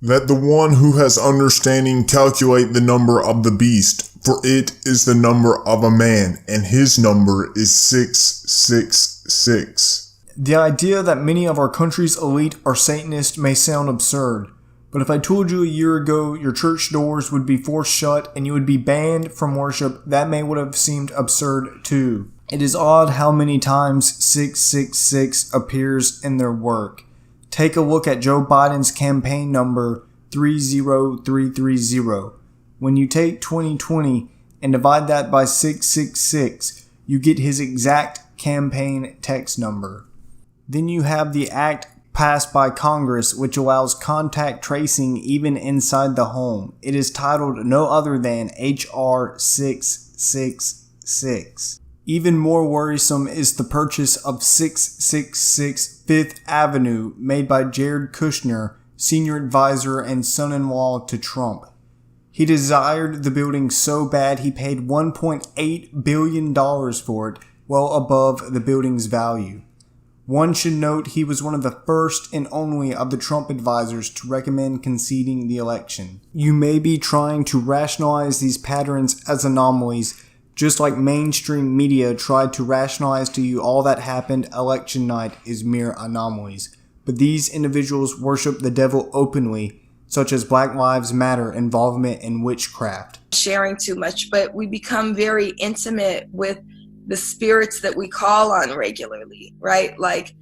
Let the one who has understanding calculate the number of the beast, for it is the number of a man, and his number is 666. The idea that many of our country's elite are Satanists may sound absurd, but if I told you a year ago your church doors would be forced shut and you would be banned from worship, that may would have seemed absurd too. It is odd how many times 666 appears in their work. Take a look at Joe Biden's campaign number 30330. When you take 2020 and divide that by 666, you get his exact campaign text number. Then you have the act passed by Congress which allows contact tracing even inside the home. It is titled no other than H.R. 666. Even more worrisome is the purchase of 666 Fifth Avenue made by Jared Kushner, senior advisor and son-in-law to Trump. He desired the building so bad he paid $1.8 billion for it, well above the building's value. One should note he was one of the first and only of the Trump advisors to recommend conceding the election. You may be trying to rationalize these patterns as anomalies, just like mainstream media tried to rationalize to you all that happened election night is mere anomalies. But these individuals worship the devil openly, such as Black Lives Matter involvement in witchcraft. Sharing too much, but we become very intimate with the spirits that we call on regularly, right? Like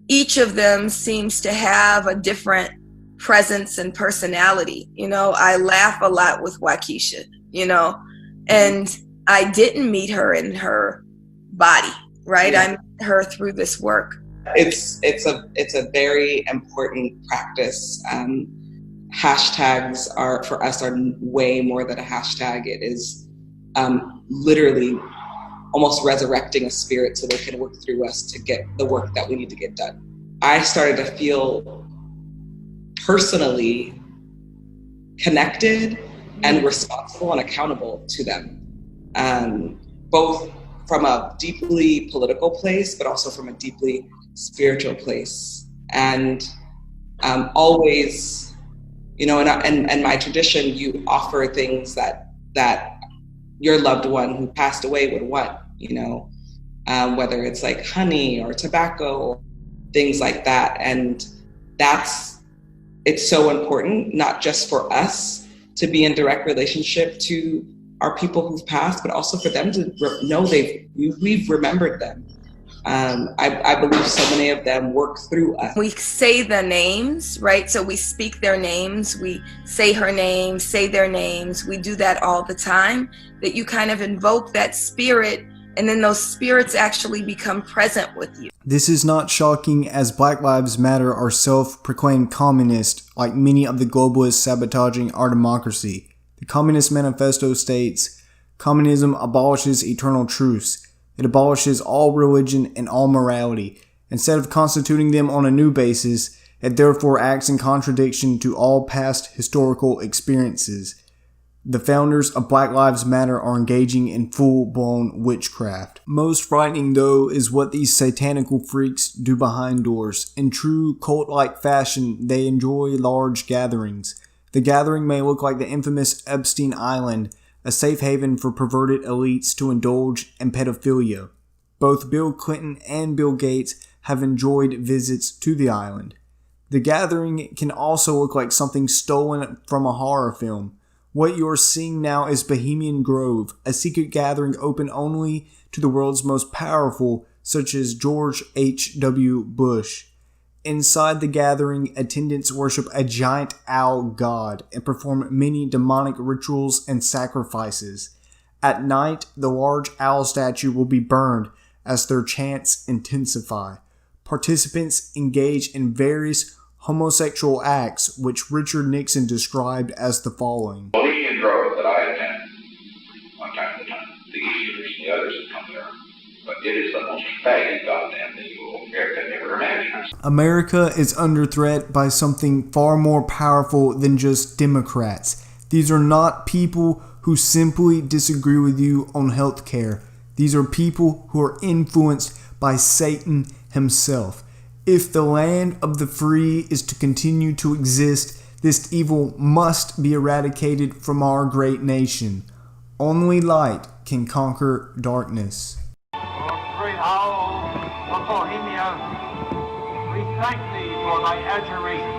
each of them seems to have a different presence and personality. You know, I laugh a lot with Waukesha, you know, and I didn't meet her in her body, right? Yeah. I met her through this work. It's a very important practice. Hashtags are for us are way more than a hashtag. It is literally almost resurrecting a spirit so they can work through us to get the work that we need to get done. I started to feel personally connected and responsible and accountable to them, both from a deeply political place, but also from a deeply spiritual place. And always, you know, and my tradition, you offer things that your loved one who passed away would want, you know, whether it's like honey or tobacco or things like that. And it's so important, not just for us to be in direct relationship to our people who've passed, but also for them to know we've remembered them. I believe so many of them work through us. We say the names, right? So we speak their names, we say her name, say their names. We do that all the time, that you kind of invoke that spirit, and then those spirits actually become present with you. This is not shocking, as Black Lives Matter are self-proclaimed communist, like many of the globalists sabotaging our democracy. The Communist Manifesto states, "Communism abolishes eternal truths. It abolishes all religion and all morality. Instead of constituting them on a new basis, it therefore acts in contradiction to all past historical experiences. The founders of Black Lives Matter are engaging in full-blown witchcraft." Most frightening, though, is what these satanical freaks do behind doors. In true cult-like fashion, they enjoy large gatherings. The gathering may look like the infamous Epstein Island, a safe haven for perverted elites to indulge in pedophilia. Both Bill Clinton and Bill Gates have enjoyed visits to the island. The gathering can also look like something stolen from a horror film. What you are seeing now is Bohemian Grove, a secret gathering open only to the world's most powerful, such as George H.W. Bush. Inside the gathering, attendants worship a giant owl god and perform many demonic rituals and sacrifices. At night, the large owl statue will be burned as their chants intensify. Participants engage in various homosexual acts, which Richard Nixon described as the following. Bohemian Grove that I attend one time at a time, the Easterners and the others have come there, but it is the most faggy goddamn thing you will ever imagine. America is under threat by something far more powerful than just Democrats. These are not people who simply disagree with you on health care. These are people who are influenced by Satan himself. If the land of the free is to continue to exist, This evil must be eradicated from our great nation. Only light can conquer darkness. Great owl of Bohemia, we thank thee for thy adjuration.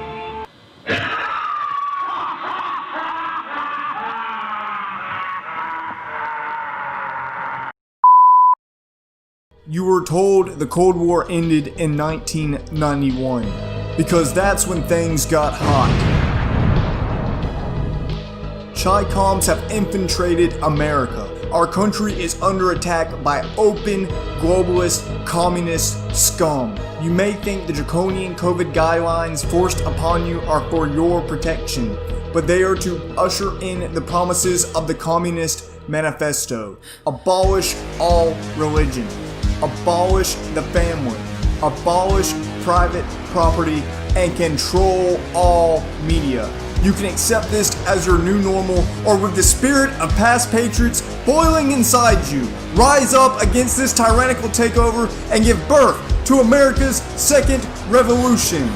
You were told the Cold War ended in 1991, because that's when things got hot. Chi-coms have infiltrated America. Our country is under attack by open, globalist, communist scum. You may think the draconian COVID guidelines forced upon you are for your protection, but they are to usher in the promises of the Communist Manifesto. Abolish all religion. Abolish the family. Abolish private property and control all media. You can accept this as your new normal, or with the spirit of past patriots boiling inside you, rise up against this tyrannical takeover and give birth to America's second revolution.